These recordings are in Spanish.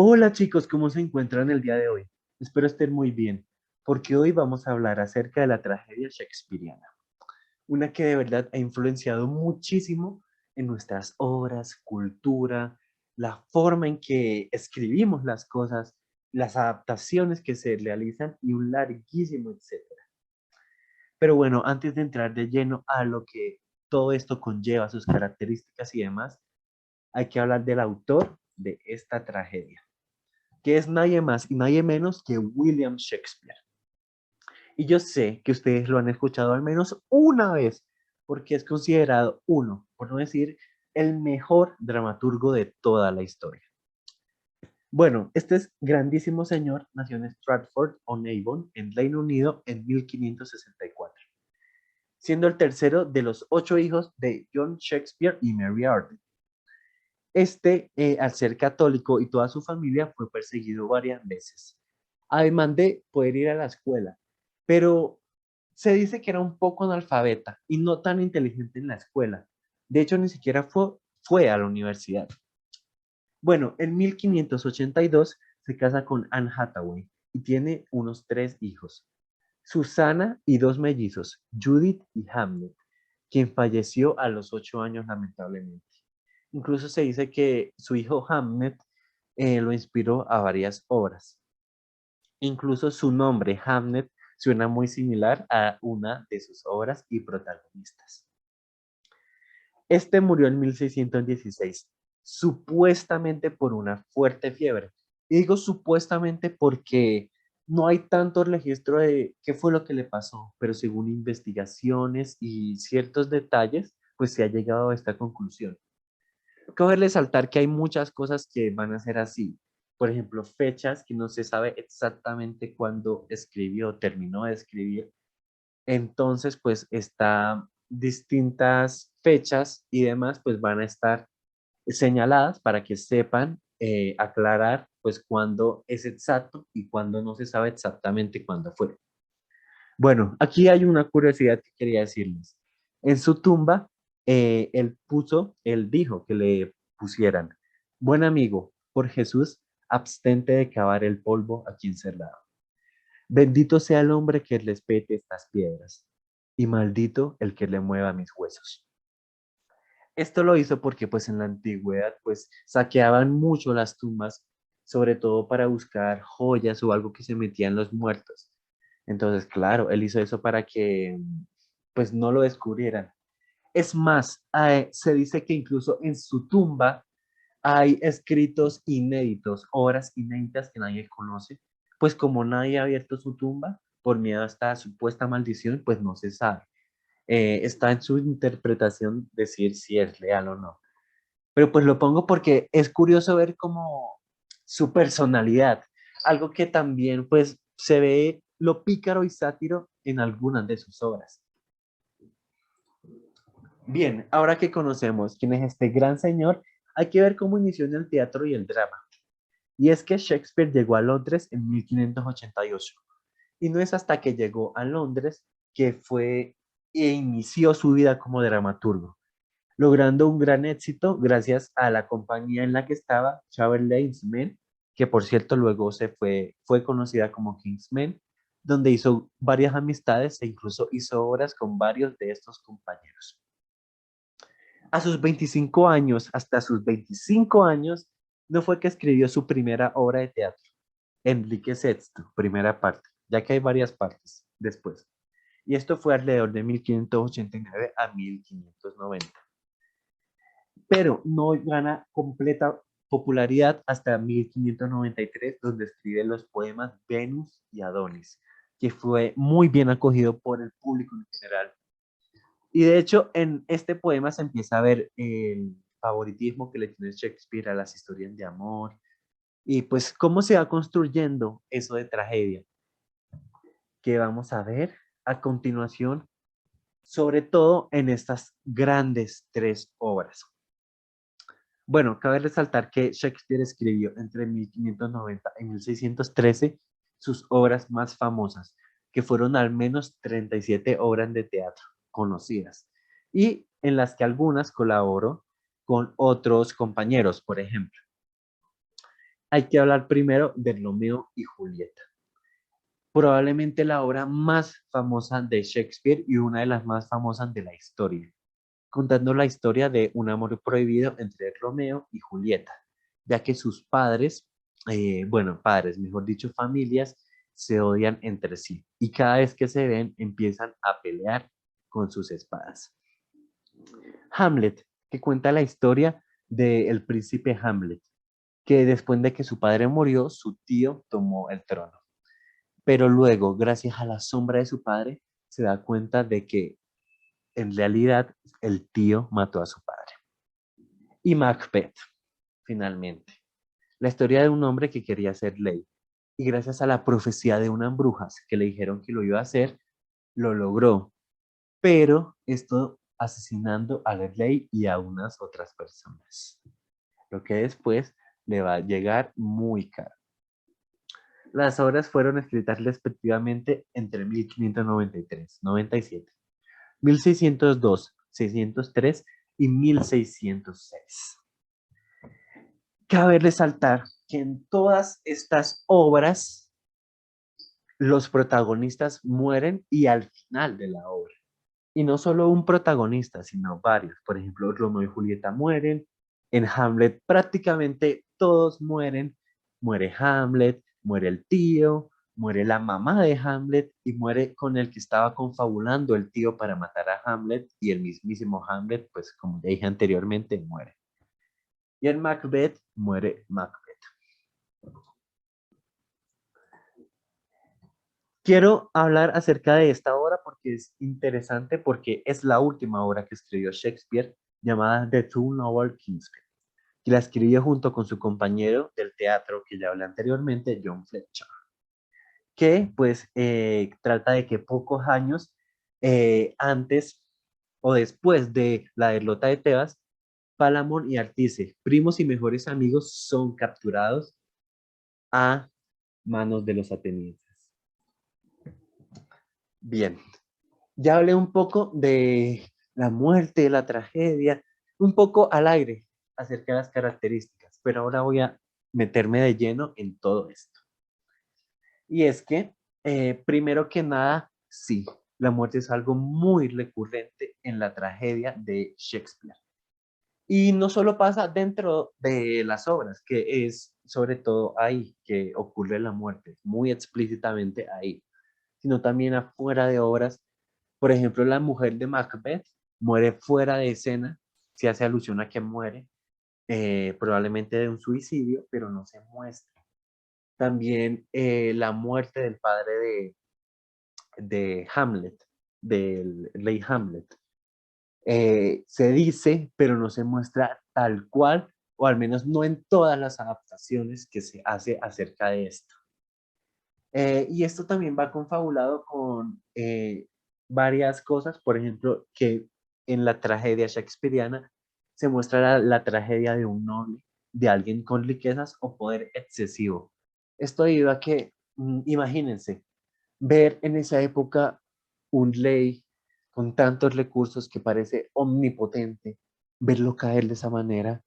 Hola chicos, ¿cómo se encuentran el día de hoy? Espero estén muy bien, porque hoy vamos a hablar acerca de la tragedia shakespeariana, una que de verdad ha influenciado muchísimo en nuestras obras, cultura, la forma en que escribimos las cosas, las adaptaciones que se realizan y un larguísimo etcétera. Pero bueno, antes de entrar de lleno a lo que todo esto conlleva, sus características y demás, hay que hablar del autor de esta tragedia, que es nadie más y nadie menos que William Shakespeare. Y yo sé que ustedes lo han escuchado al menos una vez, porque es considerado uno, por no decir el mejor dramaturgo de toda la historia. Bueno, este es grandísimo señor nació en Stratford-on-Avon, en Reino Unido, en 1564, siendo el tercero de los 8 hijos de John Shakespeare y Mary Arden. Al ser católico y toda su familia, fue perseguido varias veces, además de poder ir a la escuela, pero se dice que era un poco analfabeta y no tan inteligente en la escuela. De hecho, ni siquiera fue a la universidad. Bueno, en 1582 se casa con Anne Hathaway y tiene unos 3 hijos, Susana y 2 mellizos, Judith y Hamlet, quien falleció a los 8 años lamentablemente. Incluso se dice que su hijo Hamlet lo inspiró a varias obras. Incluso su nombre, Hamlet, suena muy similar a una de sus obras y protagonistas. Este murió en 1616, supuestamente por una fuerte fiebre. Y digo supuestamente porque no hay tanto registro de qué fue lo que le pasó, pero según investigaciones y ciertos detalles, pues se ha llegado a esta conclusión. Cabe resaltar que hay muchas cosas que van a ser así. Por ejemplo, fechas que no se sabe exactamente cuándo escribió o terminó de escribir. Entonces, pues está distintas fechas y demás, pues van a estar señaladas para que sepan aclarar, pues cuándo es exacto y cuándo no se sabe exactamente cuándo fue. Bueno, aquí hay una curiosidad que quería decirles. En su tumba, él dijo que le pusieran, buen amigo, por Jesús, abstente de cavar el polvo aquí encerrado. Bendito sea el hombre que respete estas piedras, y maldito el que le mueva mis huesos. Esto lo hizo porque pues en la antigüedad pues saqueaban mucho las tumbas, sobre todo para buscar joyas o algo que se metían los muertos. Entonces, claro, él hizo eso para que pues no lo descubrieran. Es más, se dice que incluso en su tumba hay escritos inéditos, obras inéditas que nadie conoce, pues como nadie ha abierto su tumba por miedo a esta supuesta maldición, pues no se sabe. Está en su interpretación decir si es real o no. Pero pues lo pongo porque es curioso ver como su personalidad, algo que también pues se ve lo pícaro y sátiro en algunas de sus obras. Bien, ahora que conocemos quién es este gran señor, hay que ver cómo inició en el teatro y el drama. Y es que Shakespeare llegó a Londres en 1588. Y no es hasta que llegó a Londres que fue e inició su vida como dramaturgo, logrando un gran éxito gracias a la compañía en la que estaba, Chamberlain's Men, que por cierto luego fue conocida como King's Men, donde hizo varias amistades e incluso hizo obras con varios de estos compañeros. A sus 25 años, hasta sus 25 años, no fue que escribió su primera obra de teatro, Enrique VI, primera parte, ya que hay varias partes después. Y esto fue alrededor de 1589 a 1590. Pero no gana completa popularidad hasta 1593, donde escribe los poemas Venus y Adonis, que fue muy bien acogido por el público en general. Y de hecho, en este poema se empieza a ver el favoritismo que le tiene Shakespeare a las historias de amor y pues cómo se va construyendo eso de tragedia, que vamos a ver a continuación, sobre todo en estas grandes 3 obras. Bueno, cabe resaltar que Shakespeare escribió entre 1590 y 1613 sus obras más famosas, que fueron al menos 37 obras de teatro conocidas, y en las que algunas colaboró con otros compañeros, por ejemplo. hay que hablar primero de Romeo y Julieta. Probablemente la obra más famosa de Shakespeare y una de las más famosas de la historia, contando la historia de un amor prohibido entre Romeo y Julieta, ya que sus padres, bueno, padres, mejor dicho, familias, se odian entre sí y cada vez que se ven empiezan a pelear con sus espadas. Hamlet, que cuenta la historia del príncipe Hamlet, que después de que su padre murió, su tío tomó el trono. Pero luego, gracias a la sombra de su padre, se da cuenta de que en realidad el tío mató a su padre. Y Macbeth, finalmente. La historia de un hombre que quería ser rey. Y gracias a la profecía de unas brujas que le dijeron que lo iba a hacer, lo logró. Pero esto asesinando al rey y a unas otras personas. Lo que después le va a llegar muy caro. Las obras fueron escritas respectivamente entre 1593, 97, 1602, 603 y 1606. Cabe resaltar que en todas estas obras los protagonistas mueren y al final de la obra. Y no solo un protagonista, sino varios. Por ejemplo, Romeo y Julieta mueren. En Hamlet prácticamente todos mueren. Muere Hamlet, muere el tío, muere la mamá de Hamlet y muere con el que estaba confabulando el tío para matar a Hamlet y el mismísimo Hamlet, pues como ya dije anteriormente, muere. Y en Macbeth muere Macbeth. Quiero hablar acerca de esta obra porque es interesante, porque es la última obra que escribió Shakespeare llamada The Two Noble Kingsmen, que la escribió junto con su compañero del teatro que ya hablé anteriormente, John Fletcher, que pues trata de que pocos años antes o después de la derrota de Tebas, Palamón y Artice, primos y mejores amigos, son capturados a manos de los atenienses. Bien, ya hablé un poco de la muerte, la tragedia, un poco al aire acerca de las características, pero ahora voy a meterme de lleno en todo esto. Y es que, primero que nada, sí, la muerte es algo muy recurrente en la tragedia de Shakespeare. Y no solo pasa dentro de las obras, que es sobre todo ahí que ocurre la muerte, muy explícitamente ahí, sino también afuera de obras. Por ejemplo, la mujer de Macbeth muere fuera de escena, se hace alusión a que muere, probablemente de un suicidio, pero no se muestra. También la muerte del padre de Hamlet, del rey Hamlet. Se dice, pero no se muestra tal cual, o al menos no en todas las adaptaciones que se hace acerca de esto. Y esto también va confabulado con varias cosas, por ejemplo, que en la tragedia shakespeariana se muestra la tragedia de un noble, de alguien con riquezas o poder excesivo. Esto debido a que, imagínense, ver en esa época un rey con tantos recursos que parece omnipotente, verlo caer de esa manera,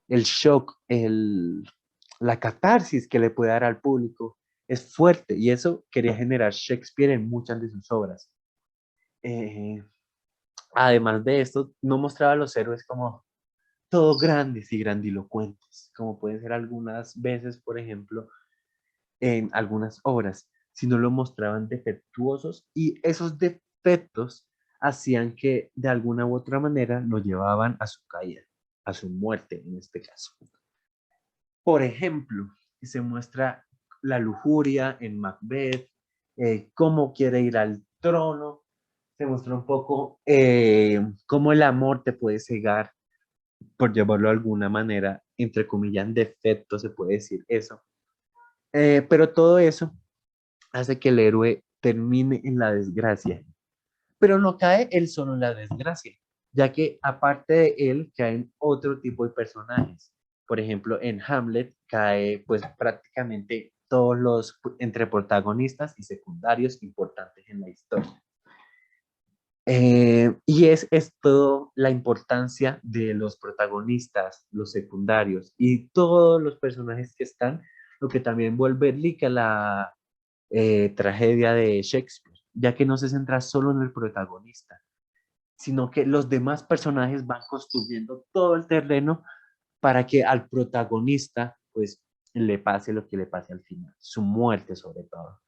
el shock, la catarsis que le puede dar al público es fuerte y eso quería generar Shakespeare en muchas de sus obras. Eh, Además de esto, no mostraba a los héroes como todos grandes y grandilocuentes, como pueden ser algunas veces, por ejemplo, en algunas obras, sino lo mostraban defectuosos y esos defectos hacían que de alguna u otra manera lo llevaban a su caída, a su muerte en este caso. Por ejemplo, se muestra la lujuria en Macbeth, cómo quiere ir al trono, se muestra un poco cómo el amor te puede cegar, por llevarlo de alguna manera, entre comillas, en defecto se puede decir eso. Pero todo eso hace que el héroe termine en la desgracia. Pero no cae él solo en la desgracia, ya que aparte de él caen otro tipo de personajes. Por ejemplo, en Hamlet cae pues prácticamente todos los entre protagonistas y secundarios importantes en la historia. Y es esto la importancia de los protagonistas, los secundarios y todos los personajes que están, lo que también vuelve rica la tragedia de Shakespeare, ya que no se centra solo en el protagonista, sino que los demás personajes van construyendo todo el terreno para que al protagonista pues le pase lo que le pase al final, su muerte sobre todo,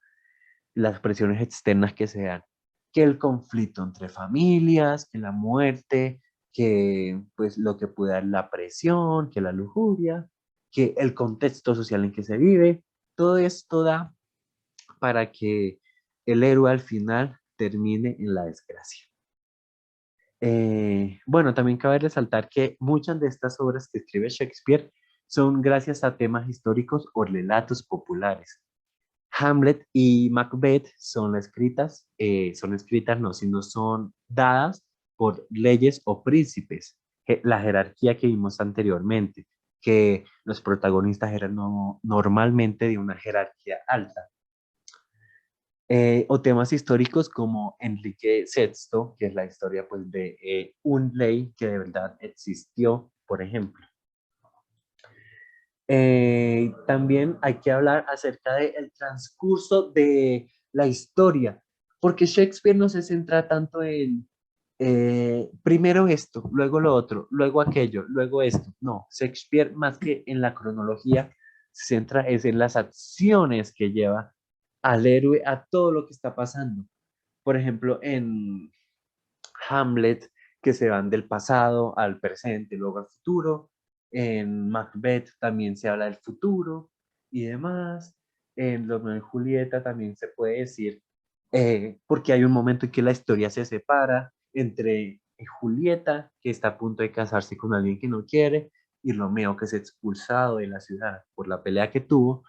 las presiones externas que se dan, que el conflicto entre familias, que la muerte, que pues lo que puede dar la presión, que la lujuria, que el contexto social en que se vive, todo esto da para que el héroe al final termine en la desgracia. Bueno, también cabe resaltar que muchas de estas obras que escribe Shakespeare son gracias a temas históricos o relatos populares. Hamlet y Macbeth son escritas no, sino son dadas por leyes o príncipes, la jerarquía que vimos anteriormente, que los protagonistas eran normalmente de una jerarquía alta. O temas históricos como Enrique VI, que es la historia pues, de un rey que de verdad existió, por ejemplo. También hay que hablar acerca del transcurso de la historia, porque Shakespeare no se centra tanto en primero esto, luego lo otro, luego aquello, luego esto. No, Shakespeare más que en la cronología se centra es en las acciones que lleva al héroe a todo lo que está pasando. Por ejemplo, en Hamlet, que se van del pasado al presente, luego al futuro. En Macbeth también se habla del futuro y demás. En Romeo y Julieta también se puede decir, porque hay un momento en que la historia se separa entre Julieta, que está a punto de casarse con alguien que no quiere, y Romeo, que es expulsado de la ciudad por la pelea que tuvo.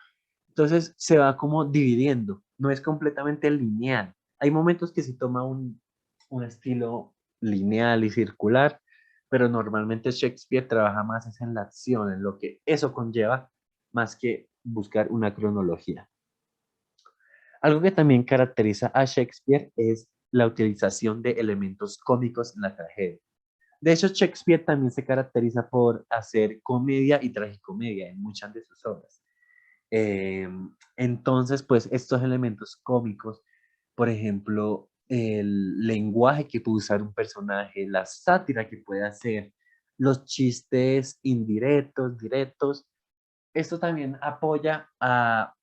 Entonces se va como dividiendo, no es completamente lineal. Hay momentos que se toma un estilo lineal y circular, pero normalmente Shakespeare trabaja más es en la acción, en lo que eso conlleva, más que buscar una cronología. Algo que también caracteriza a Shakespeare es la utilización de elementos cómicos en la tragedia. De hecho, Shakespeare también se caracteriza por hacer comedia y tragicomedia en muchas de sus obras. Eh, entonces, pues estos elementos cómicos, por ejemplo, el lenguaje que puede usar un personaje, la sátira que puede hacer, los chistes indirectos, directos, esto también apoya a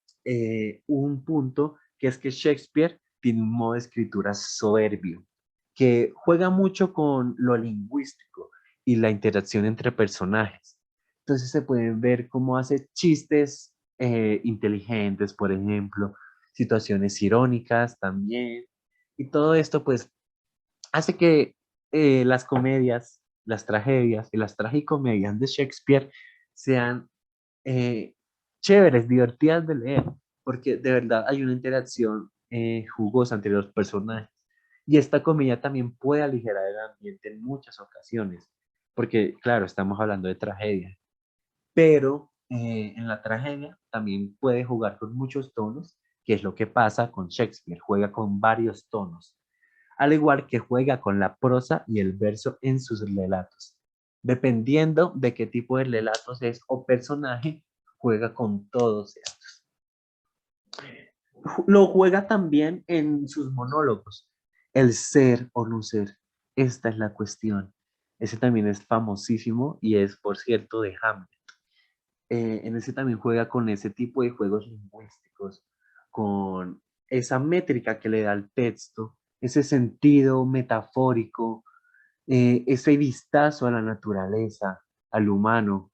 un punto que es que Shakespeare tiene un modo de escritura soberbio, que juega mucho con lo lingüístico y la interacción entre personajes. Entonces se pueden ver cómo hace chistes inteligentes, por ejemplo, situaciones irónicas también. Y todo esto pues hace que las comedias, las tragedias y las tragicomedias de Shakespeare sean chéveres, divertidas de leer, porque de verdad hay una interacción jugosa entre los personajes. Y esta comedia también puede aligerar el ambiente en muchas ocasiones, porque claro, estamos hablando de tragedia, pero en la tragedia también puede jugar con muchos tonos, que es lo que pasa con Shakespeare, juega con varios tonos, al igual que juega con la prosa y el verso en sus relatos. Dependiendo de qué tipo de relatos es o personaje, juega con todos estos. Lo juega también en sus monólogos, el ser o no ser. Esta es la cuestión. Ese también es famosísimo y es, por cierto, de Hamlet. En ese también juega con ese tipo de juegos lingüísticos, con esa métrica que le da al texto, ese sentido metafórico, ese vistazo a la naturaleza, al humano,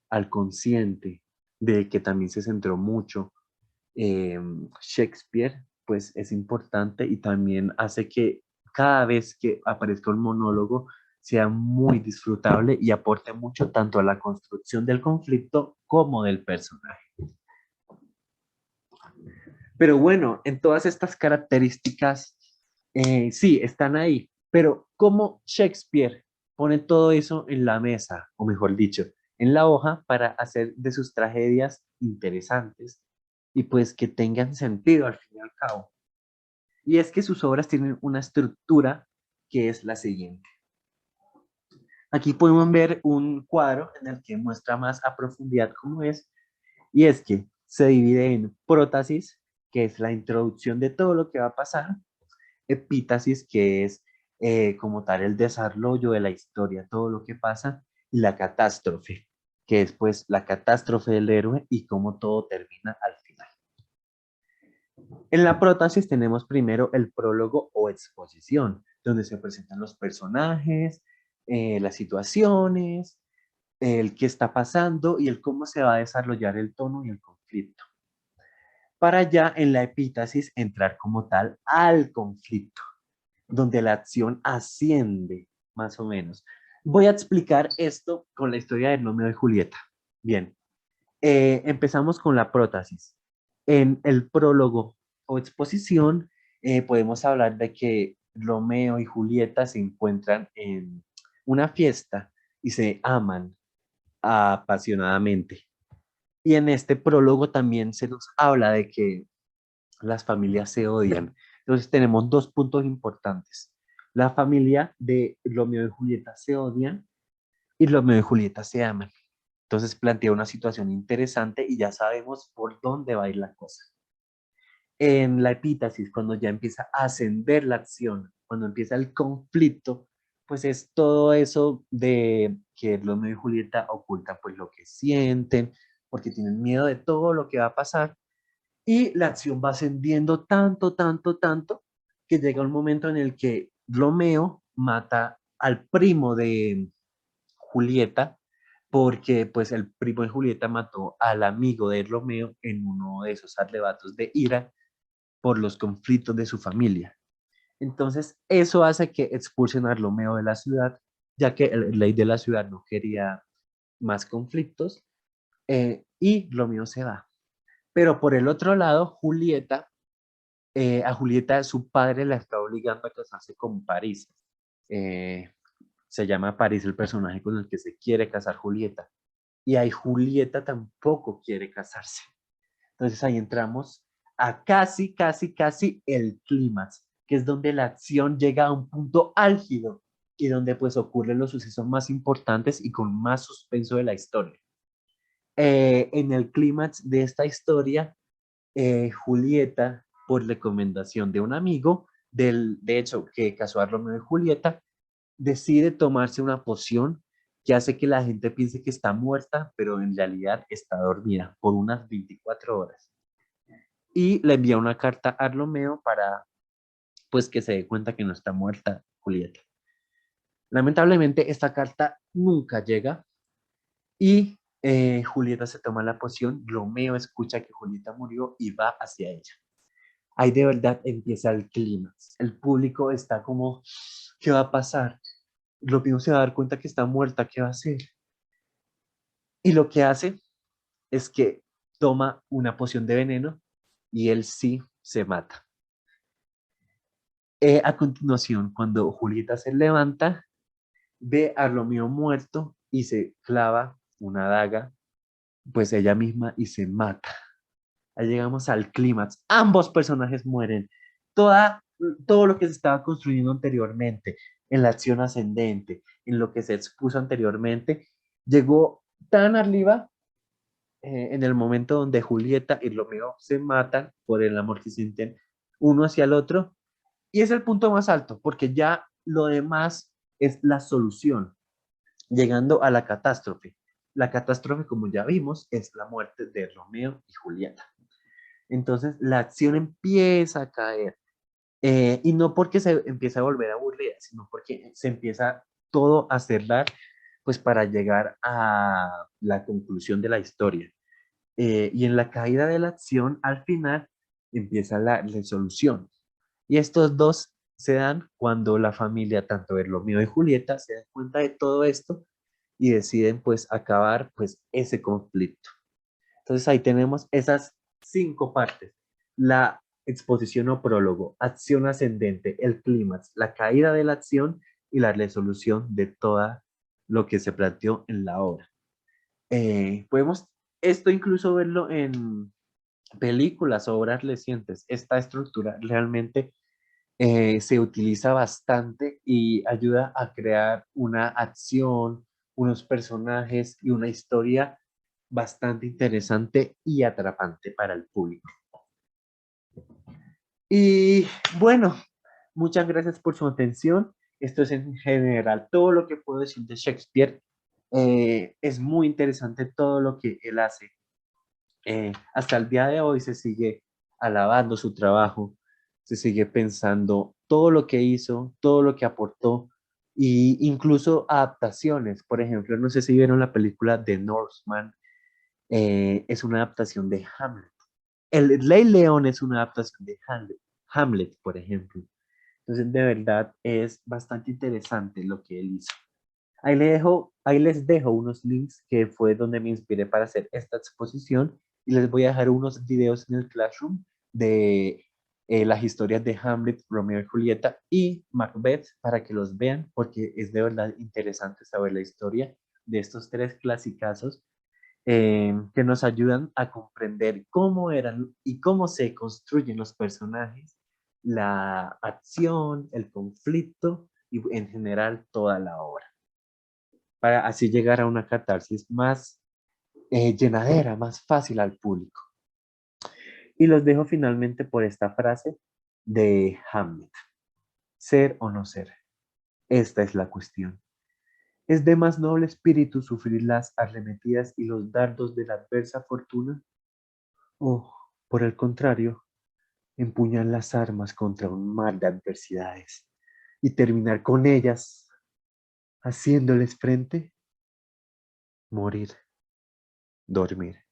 al consciente, de que también se centró mucho. Shakespeare, pues es importante y también hace que cada vez que aparezca un monólogo sea muy disfrutable y aporte mucho tanto a la construcción del conflicto como del personaje. Pero bueno, en todas estas características, sí, están ahí, pero ¿cómo Shakespeare pone todo eso en la mesa, o mejor dicho, en la hoja para hacer de sus tragedias interesantes y pues que tengan sentido al fin y al cabo? Y es que sus obras tienen una estructura que es la siguiente. Aquí podemos ver un cuadro en el que muestra más a profundidad cómo es, y es que se divide en prótasis, que es la introducción de todo lo que va a pasar, epítasis, que es como tal el desarrollo de la historia, todo lo que pasa, y la catástrofe, que es pues la catástrofe del héroe y cómo todo termina al final. En la prótesis tenemos primero el prólogo o exposición, donde se presentan los personajes, las situaciones, el qué está pasando y el cómo se va a desarrollar el tono y el conflicto. Para ya en la epítasis entrar como tal al conflicto, donde la acción asciende, más o menos. Voy a explicar esto con la historia de Romeo y Julieta. Bien, empezamos con la prótesis. En el prólogo o exposición podemos hablar de que Romeo y Julieta se encuentran en una fiesta y se aman apasionadamente. Y en este prólogo también se nos habla de que las familias se odian. Entonces tenemos dos puntos importantes. La familia de Romeo y Julieta se odian y Romeo y Julieta se aman. Entonces plantea una situación interesante y ya sabemos por dónde va a ir la cosa. En la epítasis, cuando ya empieza a ascender la acción, cuando empieza el conflicto, pues es todo eso de que Romeo y Julieta ocultan pues lo que sienten, porque tienen miedo de todo lo que va a pasar, y la acción va ascendiendo tanto, tanto, tanto, que llega un momento en el que Romeo mata al primo de Julieta, porque pues el primo de Julieta mató al amigo de Romeo en uno de esos arrebatos de ira por los conflictos de su familia. Entonces, eso hace que expulsen a Romeo de la ciudad, ya que el ley de la ciudad no quería más conflictos, y Romeo se va. Pero por el otro lado, Julieta, a Julieta su padre la está obligando a casarse con París. Eh, Se llama París el personaje con el que se quiere casar Julieta. Y ahí Julieta tampoco quiere casarse. Entonces ahí entramos a casi, casi, casi el clímax, que es donde la acción llega a un punto álgido y donde pues ocurren los sucesos más importantes y con más suspenso de la historia. En el clímax de esta historia, Julieta, por recomendación de un amigo, de hecho, que casó a Romeo y Julieta, decide tomarse una poción que hace que la gente piense que está muerta, pero en realidad está dormida por unas 24 horas. Y le envía una carta a Romeo para pues que se dé cuenta que no está muerta Julieta. Lamentablemente esta carta nunca llega y Julieta se toma la poción, Romeo escucha que Julieta murió y va hacia ella. Ahí de verdad empieza el clímax. El público está como, ¿qué va a pasar? Romeo se va a dar cuenta que está muerta, ¿qué va a hacer? Y lo que hace es que toma una poción de veneno y él sí se mata. A continuación, cuando Julieta se levanta, ve a Romeo muerto y se clava una daga, pues ella misma, y se mata. Ahí llegamos al clímax. Ambos personajes mueren. Toda, todo lo que se estaba construyendo anteriormente, en la acción ascendente, en lo que se expuso anteriormente, llegó tan arriba en el momento donde Julieta y Romeo se matan por el amor que sienten uno hacia el otro. Y es el punto más alto, porque ya lo demás es la solución, llegando a la catástrofe. La catástrofe, como ya vimos, es la muerte de Romeo y Julieta. Entonces la acción empieza a caer. Y no porque se empieza a volver aburrida, sino porque se empieza todo a cerrar, pues para llegar a la conclusión de la historia. Y en la caída de la acción, al final, empieza la resolución. Y estos dos se dan cuando la familia, tanto de Romeo y Julieta, se dan cuenta de todo esto y deciden pues acabar pues ese conflicto. Entonces ahí tenemos esas 5 partes. La exposición o prólogo, acción ascendente, el clímax, la caída de la acción y la resolución de toda lo que se planteó en la obra. Podemos esto incluso verlo en películas, obras recientes. Esta estructura realmente se utiliza bastante y ayuda a crear una acción, unos personajes y una historia bastante interesante y atrapante para el público. Y bueno, muchas gracias por su atención. Esto es en general todo lo que puedo decir de Shakespeare. Es muy interesante todo lo que él hace. Hasta el día de hoy se sigue alabando su trabajo, se sigue pensando todo lo que hizo, todo lo que aportó, e incluso adaptaciones. Por ejemplo, no sé si vieron la película The Northman, es una adaptación de Hamlet. El Rey León es una adaptación de Hamlet, por ejemplo. Entonces, de verdad, es bastante interesante lo que él hizo. Ahí les dejo unos links que fue donde me inspiré para hacer esta exposición y les voy a dejar unos videos en el Classroom de las historias de Hamlet, Romeo y Julieta y Macbeth para que los vean porque es de verdad interesante saber la historia de estos tres clasicazos que nos ayudan a comprender cómo eran y cómo se construyen los personajes, la acción, el conflicto y en general toda la obra para así llegar a una catarsis más llenadera, más fácil al público. Y los dejo finalmente por esta frase de Hamlet. Ser o no ser. Esta es la cuestión. ¿Es de más noble espíritu sufrir las arremetidas y los dardos de la adversa fortuna? ¿O, por el contrario, empuñar las armas contra un mar de adversidades y terminar con ellas haciéndoles frente? Morir, dormir,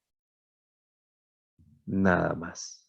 nada más.